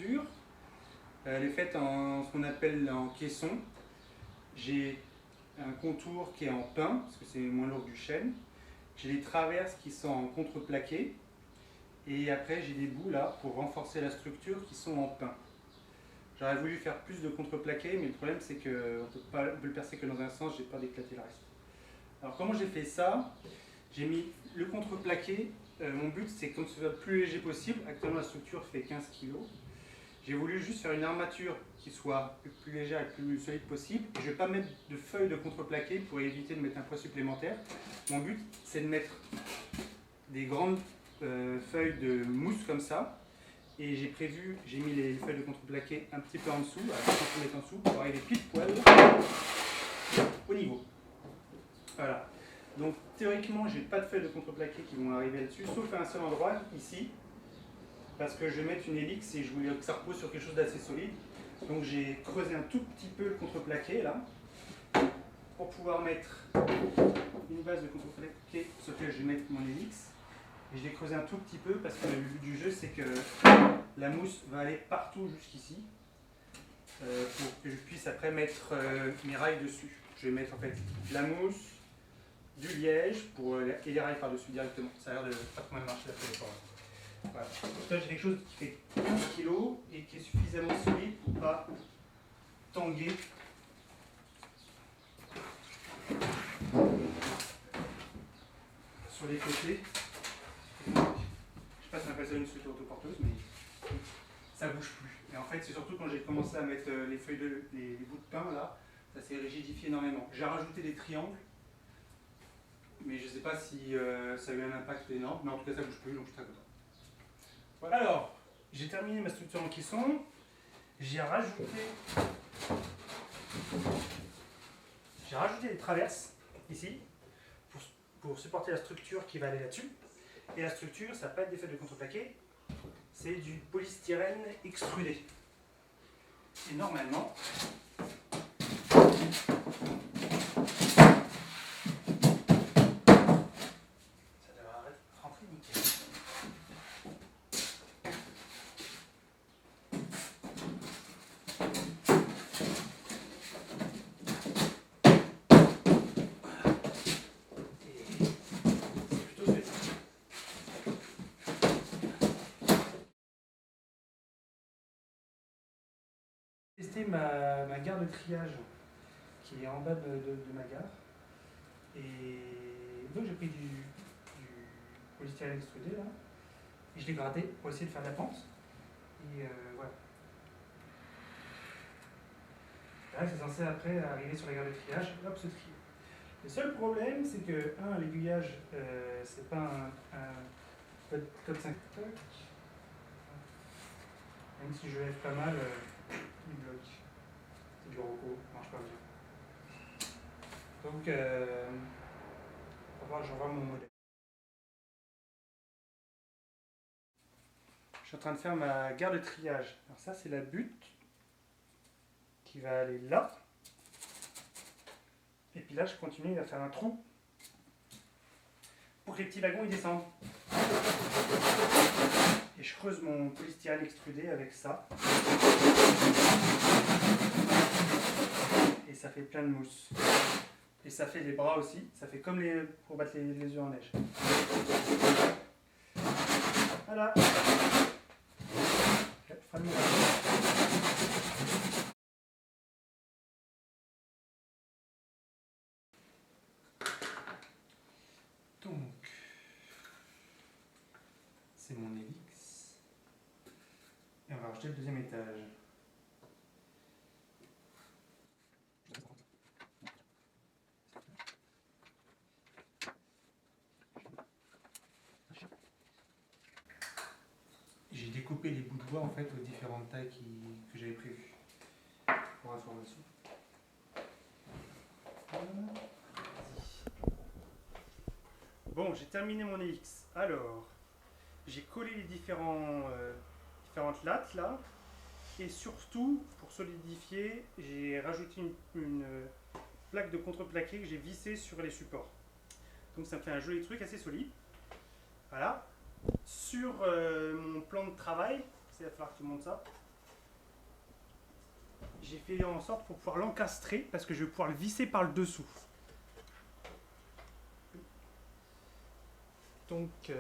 structure. Elle est faite en ce qu'on appelle en caisson. J'ai un contour qui est en pin, parce que c'est moins lourd que du chêne. J'ai les traverses qui sont en contreplaqué. Et après, j'ai des bouts là pour renforcer la structure qui sont en pin. J'aurais voulu faire plus de contreplaqué, mais le problème c'est qu'on ne peut le percer que dans un sens, j'ai peur d'éclater le reste. Alors comment j'ai fait ça? J'ai mis le contreplaqué. Mon but c'est que ce soit le plus léger possible. Actuellement la structure fait 15 kg. J'ai voulu juste faire une armature qui soit le plus légère et le plus solide possible. Et je ne vais pas mettre de feuilles de contreplaqué pour éviter de mettre un poids supplémentaire. Mon but c'est de mettre des grandes feuilles de mousse comme ça. Et j'ai mis les feuilles de contreplaqué un petit peu en dessous, à 30 cm en dessous, pour arriver pile poil au niveau. Voilà. Donc théoriquement, j'ai pas de feuilles de contreplaqué qui vont arriver là-dessus, sauf à un seul endroit, ici, parce que je vais mettre une hélice et je voulais que ça repose sur quelque chose d'assez solide. Donc j'ai creusé un tout petit peu le contreplaqué là, pour pouvoir mettre une base de contreplaqué sur laquelle je vais mettre mon hélice. Et je l'ai creusé un tout petit peu parce que le but du jeu c'est que la mousse va aller partout jusqu'ici pour que je puisse après mettre mes rails dessus. Je vais mettre en fait la mousse, du liège et les rails par-dessus directement. Ça a l'air de pas trop mal marcher la fois. Voilà. Donc là j'ai quelque chose qui fait 15 kg et qui est suffisamment solide pour ne pas tanguer. Sur les côtés. Je ne sais pas si on appelle ça une structure autoporteuse, mais ça ne bouge plus. Et en fait, c'est surtout quand j'ai commencé à mettre les bouts de pain là, ça s'est rigidifié énormément. J'ai rajouté des triangles, mais je ne sais pas si ça a eu un impact énorme, mais en tout cas ça ne bouge plus, donc je suis très content. Voilà, alors, j'ai terminé ma structure en caisson. J'ai rajouté des traverses ici pour supporter la structure qui va aller là-dessus. Et la structure, ça ne va pas être des feuilles de contreplaqué, c'est du polystyrène extrudé. Et normalement, ça devrait rentrer nickel. Tester ma gare de triage qui est en bas de ma gare. Et donc j'ai pris du polystyrène extrudé là, et je l'ai gratté pour essayer de faire de la pente. Et voilà. Là c'est censé après arriver sur la gare de triage, hop, se trier. Le seul problème c'est que, l'aiguillage, c'est pas un code 5. Même si je lève pas mal, il bloque. C'est du Rocco, ça marche pas bien. Donc, je revois mon modèle. Je suis en train de faire ma gare de triage. Alors ça, c'est la butte qui va aller là. Et puis là, je continue à faire un trou pour que les petits wagons ils descendent. Et je creuse mon polystyrène extrudé avec ça. Et ça fait plein de mousse. Et ça fait les bras aussi. Ça fait comme pour battre les œufs en neige. Voilà. Donc, c'est mon hélix. Et on va rajouter le deuxième étage. J'ai découpé les bouts de bois en fait aux différentes tailles que j'avais prévues pour information. Bon, j'ai terminé mon hélix. Alors, j'ai collé les différentes lattes là, et surtout pour solidifier, j'ai rajouté une plaque de contreplaqué que j'ai vissée sur les supports. Donc ça me fait un joli truc assez solide. Voilà. Sur mon plan de travail, il va falloir que tu montes ça. j'ai fait en sorte pour pouvoir l'encastrer parce que je vais pouvoir le visser par le dessous. Donc,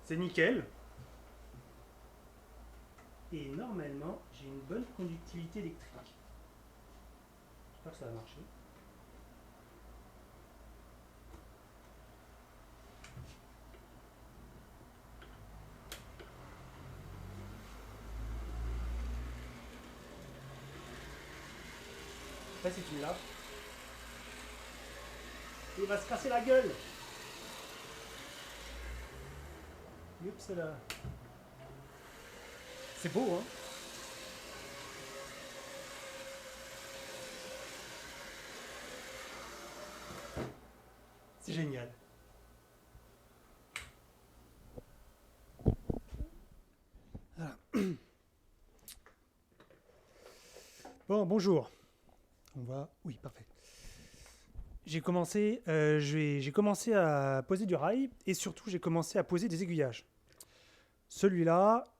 c'est nickel. Et normalement, j'ai une bonne conductivité électrique. J'espère que ça va marcher. Je sais pas si tu l'as. Il va se casser la gueule. Oups là. C'est beau, hein? C'est génial. Voilà. Bon, bonjour. On va. Oui, parfait. J'ai commencé à poser du rail et surtout j'ai commencé à poser des aiguillages. Celui-là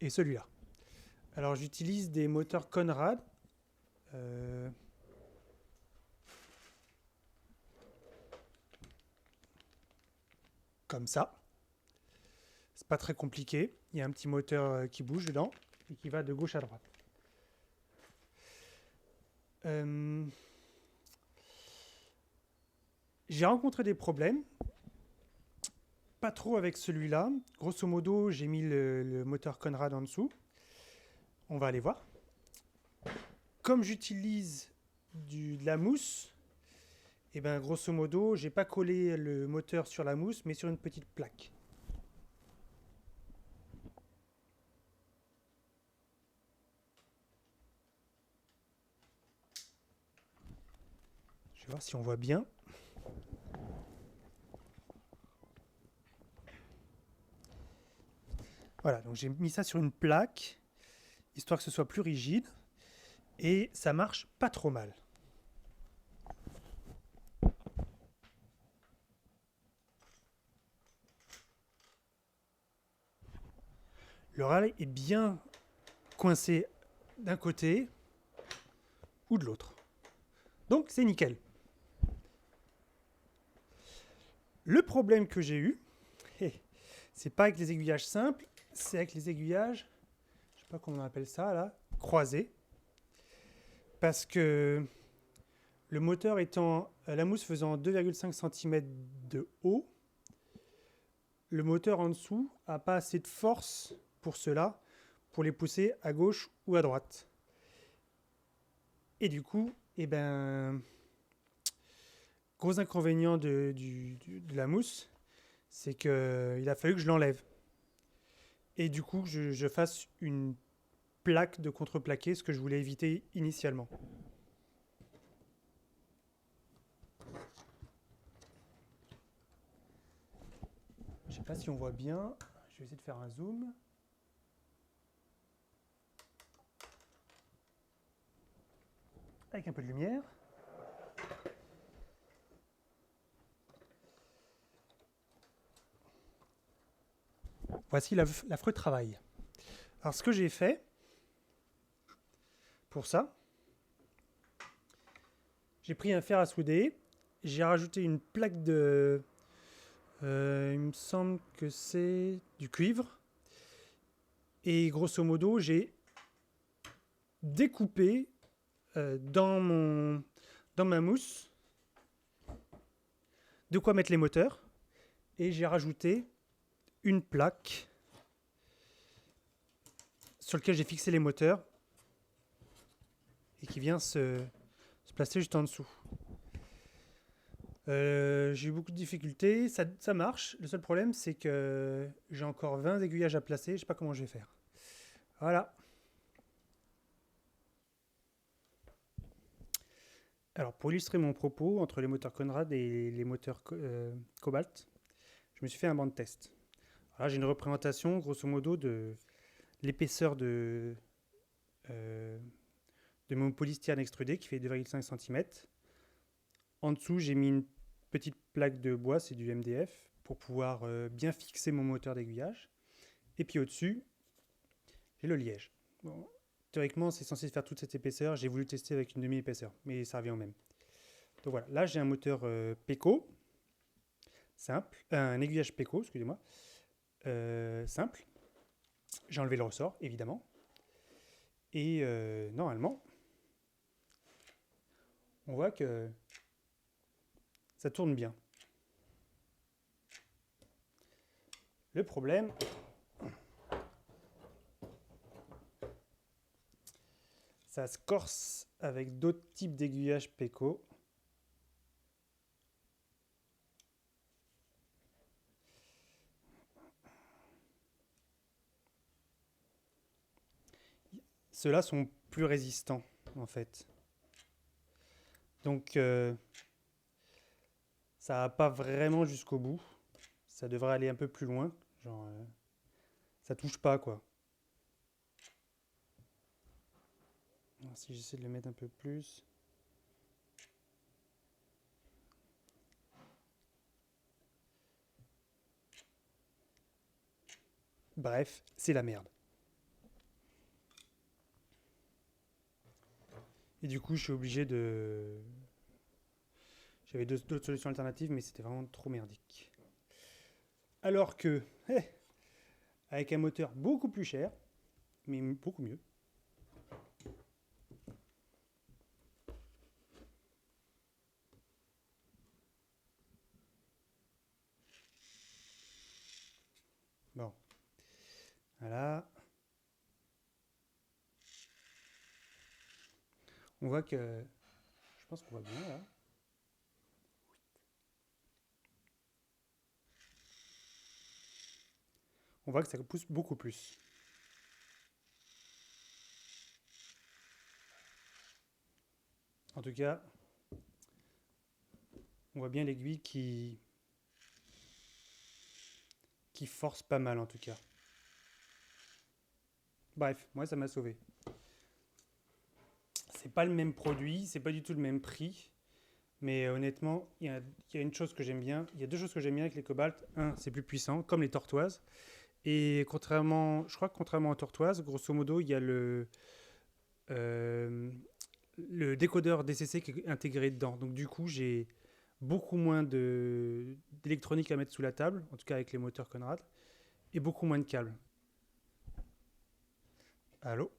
et celui-là. Alors j'utilise des moteurs Conrad. Comme ça. C'est pas très compliqué. Il y a un petit moteur qui bouge dedans et qui va de gauche à droite. J'ai rencontré des problèmes. Pas trop avec celui-là. Grosso modo, j'ai mis le moteur Conrad en dessous. On va aller voir. Comme j'utilise de la mousse, et ben grosso modo, j'ai pas collé le moteur sur la mousse, mais sur une petite plaque. Je vais voir si on voit bien. Voilà, donc j'ai mis ça sur une plaque, histoire que ce soit plus rigide, et ça marche pas trop mal. Le rail est bien coincé d'un côté ou de l'autre. Donc c'est nickel. Le problème que j'ai eu, c'est pas avec les aiguillages simples, c'est avec les aiguillages, je sais pas comment on appelle ça là, croisés. Parce que le moteur étant, la mousse faisant 2,5 cm de haut, le moteur en dessous n'a pas assez de force pour cela, pour les pousser à gauche ou à droite. Et du coup, gros inconvénient de la mousse, c'est qu'il a fallu que je l'enlève. Et du coup, je fasse une plaque de contreplaqué, ce que je voulais éviter initialement. Je ne sais pas si on voit bien. Je vais essayer de faire un zoom. Avec un peu de lumière. Voici l'affreux travail. Alors ce que j'ai fait pour ça, j'ai pris un fer à souder, j'ai rajouté une plaque de... il me semble que c'est du cuivre. Et grosso modo, j'ai découpé dans ma mousse de quoi mettre les moteurs. Et j'ai rajouté une plaque sur laquelle j'ai fixé les moteurs et qui vient se placer juste en dessous. J'ai eu beaucoup de difficultés, ça marche. Le seul problème, c'est que j'ai encore 20 aiguillages à placer, je sais pas comment je vais faire. Voilà. Alors, pour illustrer mon propos, entre les moteurs Conrad et les moteurs Cobalt, je me suis fait un banc de test. Alors là, j'ai une représentation, grosso modo, de l'épaisseur de mon polystyrène extrudé qui fait 2,5 cm. En dessous, j'ai mis une petite plaque de bois, c'est du MDF, pour pouvoir bien fixer mon moteur d'aiguillage. Et puis au-dessus, j'ai le liège. Bon, théoriquement, c'est censé faire toute cette épaisseur. J'ai voulu tester avec une demi-épaisseur, mais ça revient au même. Donc voilà, là j'ai un moteur Peco, simple, un aiguillage Peco, excusez-moi, simple. J'ai enlevé le ressort, évidemment. Et normalement, on voit que ça tourne bien. Le problème, ça se corse avec d'autres types d'aiguillages Peco. Ceux-là sont plus résistants, en fait. Donc, ça va pas vraiment jusqu'au bout. Ça devrait aller un peu plus loin. Genre, ça touche pas, quoi. Alors, si j'essaie de le mettre un peu plus. Bref, c'est la merde. Et du coup, je suis obligé de... J'avais d'autres solutions alternatives, mais c'était vraiment trop merdique. Alors que, avec un moteur beaucoup plus cher, mais beaucoup mieux, bon, voilà, on voit que, je pense qu'on voit bien là. On voit que ça pousse beaucoup plus. En tout cas, on voit bien l'aiguille qui force pas mal en tout cas. Bref, moi ça m'a sauvé. C'est pas le même produit, c'est pas du tout le même prix. Mais honnêtement, il y a une chose que j'aime bien. Il y a deux choses que j'aime bien avec les Cobalt. Un, c'est plus puissant, comme les tortoises. Et contrairement, je crois que contrairement aux tortoises, grosso modo, il y a euh, le décodeur DCC qui est intégré dedans. Donc du coup, j'ai beaucoup moins d'électronique à mettre sous la table, en tout cas avec les moteurs Conrad, et beaucoup moins de câbles. Allô.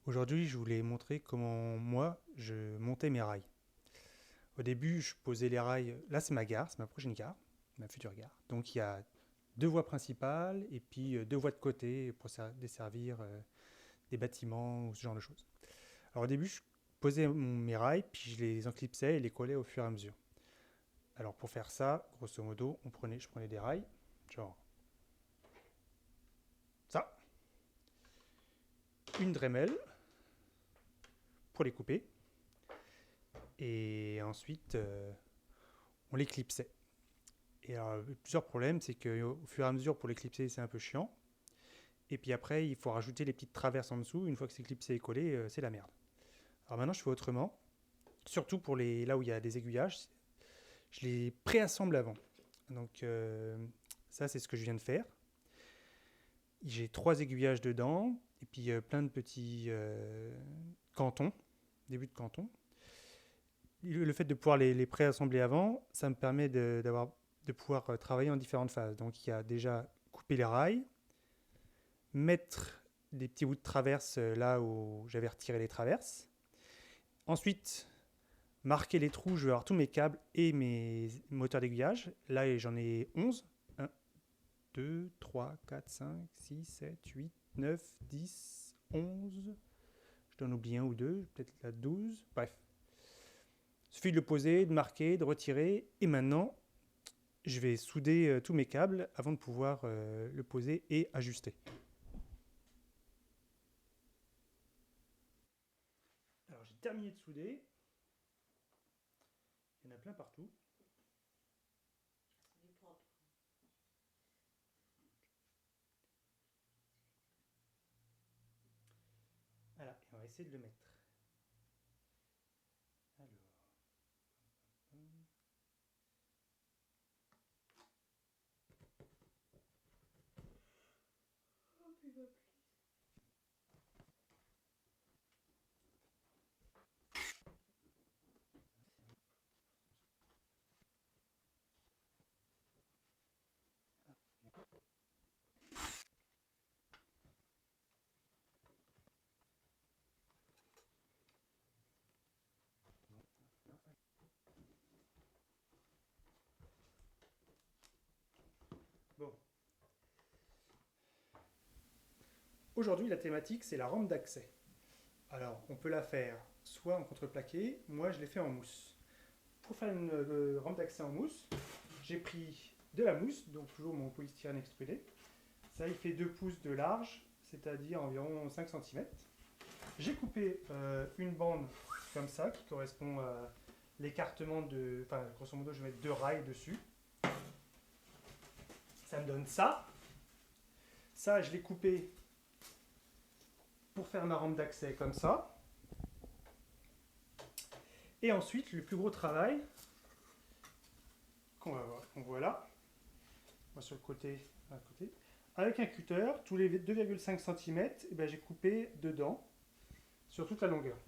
Aujourd'hui, je voulais montrer comment moi, je montais mes rails. Au début, je posais les rails. Là, c'est ma gare, c'est ma prochaine gare, ma future gare. Donc il y a deux voies principales et puis deux voies de côté pour desservir des bâtiments ou ce genre de choses. Alors au début, je posais mes rails, puis je les enclipsais et les collais au fur et à mesure. Alors pour faire ça, grosso modo, je prenais des rails, genre ça, une Dremel pour les couper, et ensuite on les clipsait. Et alors, plusieurs problèmes, c'est qu'au fur et à mesure pour les clipser, c'est un peu chiant. Et puis après, il faut rajouter les petites traverses en dessous. Une fois que c'est clipsé et collé, c'est la merde. Alors maintenant, je fais autrement. Surtout pour là où il y a des aiguillages, je les préassemble avant. Donc ça, c'est ce que je viens de faire. J'ai trois aiguillages dedans et puis plein de petits cantons, début de cantons. Le fait de pouvoir les préassembler avant, ça me permet de pouvoir travailler en différentes phases. Donc il y a déjà couper les rails, mettre des petits bouts de traverse là où j'avais retiré les traverses. Ensuite, marquer les trous, je vais avoir tous mes câbles et mes moteurs d'aiguillage. Là, j'en ai 11. 1, 2, 3, 4, 5, 6, 7, 8, 9, 10, 11. Je dois en oublier un ou deux, peut-être la 12. Bref. Il suffit de le poser, de marquer, de retirer. Et maintenant, je vais souder tous mes câbles avant de pouvoir le poser et ajuster. Alors, j'ai terminé de souder. Il y en a plein partout. Voilà, et on va essayer de le mettre. Alors. Bon. Aujourd'hui, la thématique, c'est la rampe d'accès. Alors, on peut la faire soit en contreplaqué, moi je l'ai fait en mousse. Pour faire une rampe d'accès en mousse, j'ai pris de la mousse, donc toujours mon polystyrène extrudé. Ça, il fait 2 pouces de large, c'est-à-dire environ 5 cm. J'ai coupé une bande comme ça, qui correspond à l'écartement de... Enfin, grosso modo, je vais mettre 2 rails dessus. Ça me donne ça. Ça, je l'ai coupé pour faire ma rampe d'accès comme ça. Et ensuite, le plus gros travail, qu'on voit là, sur le côté, à côté, avec un cutter, tous les 2,5 cm, j'ai coupé dedans, sur toute la longueur.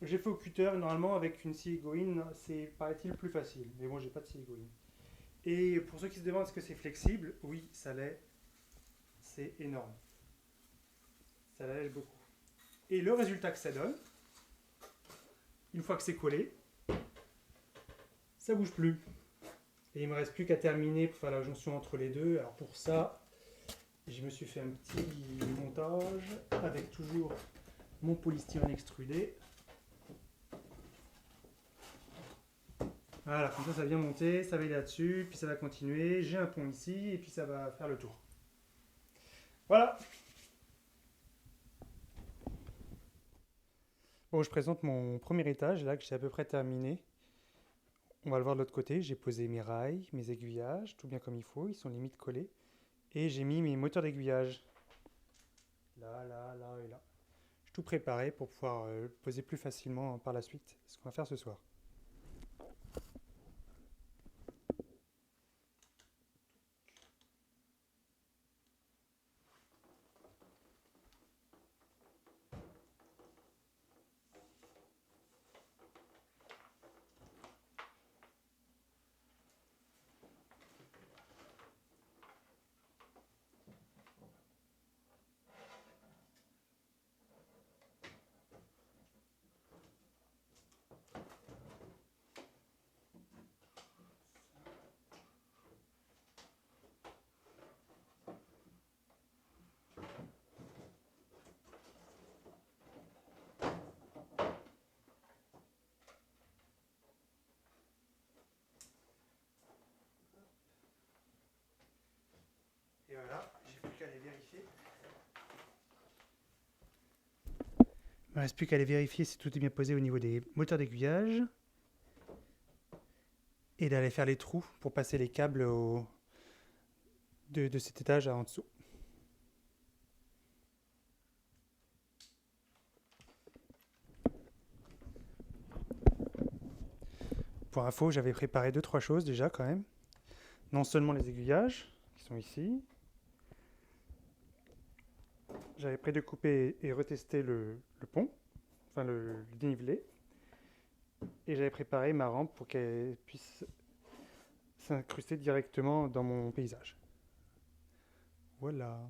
J'ai fait au cutter, normalement avec une scie égoïne, c'est, paraît-il, plus facile. Mais moi, j'ai pas de scie égoïne. Et pour ceux qui se demandent est-ce que c'est flexible, oui, ça l'est. C'est énorme. Ça l'allège beaucoup. Et le résultat que ça donne, une fois que c'est collé, ça bouge plus. Et il me reste plus qu'à terminer pour faire la jonction entre les deux. Alors pour ça, je me suis fait un petit montage avec toujours mon polystyrène extrudé. Voilà, comme ça vient monter, ça va aller là-dessus, puis ça va continuer. J'ai un pont ici, et puis ça va faire le tour. Voilà. Bon, je présente mon premier étage, là, que j'ai à peu près terminé. On va le voir de l'autre côté. J'ai posé mes rails, mes aiguillages, tout bien comme il faut. Ils sont limite collés. Et j'ai mis mes moteurs d'aiguillage. Là, là, là et là. J'ai tout préparé pour pouvoir poser plus facilement par la suite. C'est ce qu'on va faire ce soir. Et voilà, j'ai plus qu'à aller vérifier. Il ne me reste plus qu'à aller vérifier si tout est bien posé au niveau des moteurs d'aiguillage. Et d'aller faire les trous pour passer les câbles de cet étage en dessous. Pour info, j'avais préparé 2-3 choses déjà quand même. Non seulement les aiguillages, qui sont ici. J'avais prédécoupé et retesté le pont, enfin le dénivelé. Et j'avais préparé ma rampe pour qu'elle puisse s'incruster directement dans mon paysage. Voilà.